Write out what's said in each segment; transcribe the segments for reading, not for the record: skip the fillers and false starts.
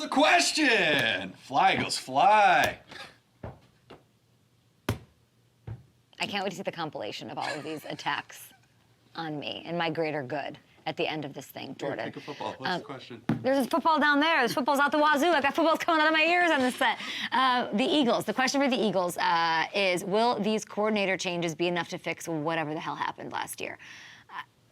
the question? Fly, Eagles, fly. I can't wait to see the compilation of all of these attacks on me and my greater good at the end of this thing, Jordan. Pick a football. What's the question? There's football down there. There's footballs out the wazoo. I got footballs coming out of my ears on this set. The Eagles. The question for the Eagles is, will these coordinator changes be enough to fix whatever the hell happened last year?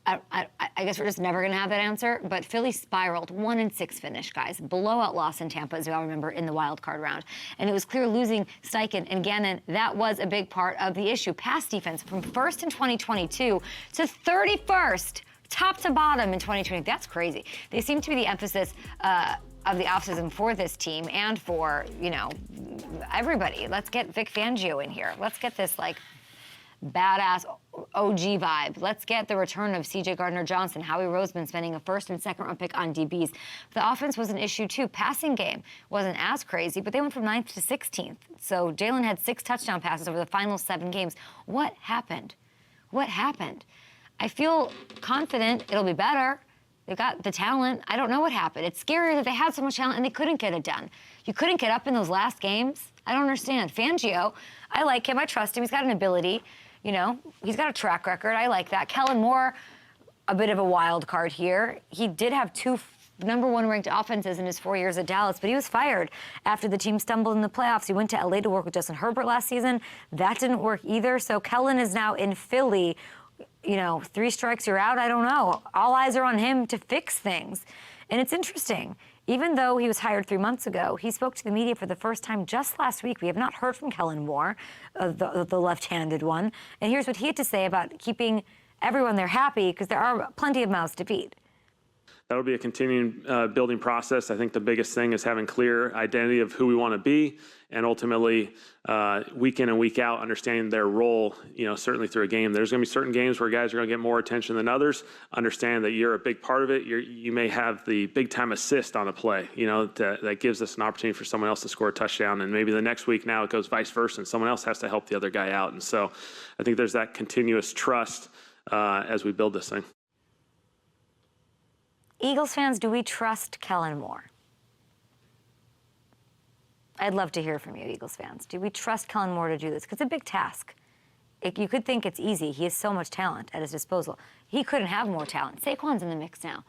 I guess we're just never going to have that answer, but Philly spiraled. 1-6 finish, guys. Blowout loss in Tampa, as we all remember, in the wild card round. And it was clear losing Steichen and Gannon, that was a big part of the issue. Pass defense from first in 2022 to 31st, top to bottom in 2020. That's crazy. They seem to be the emphasis of the offseason for this team and for, you know, everybody. Let's get Vic Fangio in here. Let's get this, like, badass OG vibe. Let's get the return of C.J. Gardner-Johnson, Howie Roseman spending a first and second round pick on DBs. The offense was an issue too. Passing game wasn't as crazy, but they went from 9th to 16th. So Jalen had 6 touchdown passes over the final 7 games. What happened? What happened? I feel confident it'll be better. They've got the talent. I don't know what happened. It's scary that they had so much talent and they couldn't get it done. You couldn't get up in those last games. I don't understand. Fangio, I like him. I trust him. He's got an ability. You know, he's got a track record. I like that. Kellen Moore, a bit of a wild card here. He did have 2 #1 ranked offenses in his 4 years at Dallas, but he was fired after the team stumbled in the playoffs. He went to LA to work with Justin Herbert last season. That didn't work either. So Kellen is now in Philly. You know, 3 strikes, you're out. I don't know. All eyes are on him to fix things. And it's interesting. Even though he was hired 3 months ago, he spoke to the media for the first time just last week. We have not heard from Kellen Moore, the left-handed one. And here's what he had to say about keeping everyone there happy, because there are plenty of mouths to feed. That'll be a continuing building process. I think the biggest thing is having clear identity of who we want to be, and ultimately, week in and week out, understanding their role, you know, certainly through a game. There's going to be certain games where guys are going to get more attention than others. Understand that you're a big part of it. You may have the big-time assist on a play, you know, that gives us an opportunity for someone else to score a touchdown, and maybe the next week now it goes vice versa, and someone else has to help the other guy out. And so I think there's that continuous trust as we build this thing. Eagles fans, do we trust Kellen Moore? I'd love to hear from you, Eagles fans. Do we trust Kellen Moore to do this? Because it's a big task. You could think it's easy. He has so much talent at his disposal. He couldn't have more talent. Saquon's in the mix now.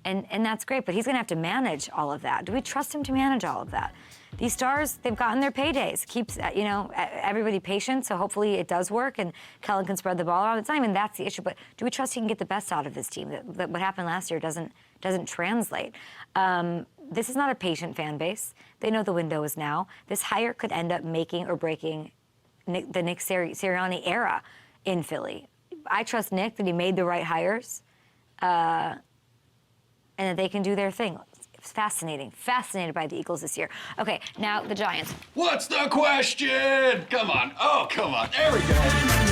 And that's great, but he's going to have to manage all of that. Do we trust him to manage all of that? These stars, they've gotten their paydays. Keeps, you know, everybody patient, so hopefully it does work and Kellen can spread the ball around. It's not even that's the issue, but do we trust he can get the best out of this team? That what happened last year doesn't translate. This is not a patient fan base. They know the window is now. This hire could end up making or breaking the Nick Sirianni era in Philly. I trust Nick that he made the right hires. And that they can do their thing. It's fascinating. Fascinated by the Eagles this year. Okay, now the Giants. What's the question? Come on. Oh, come on. There we go.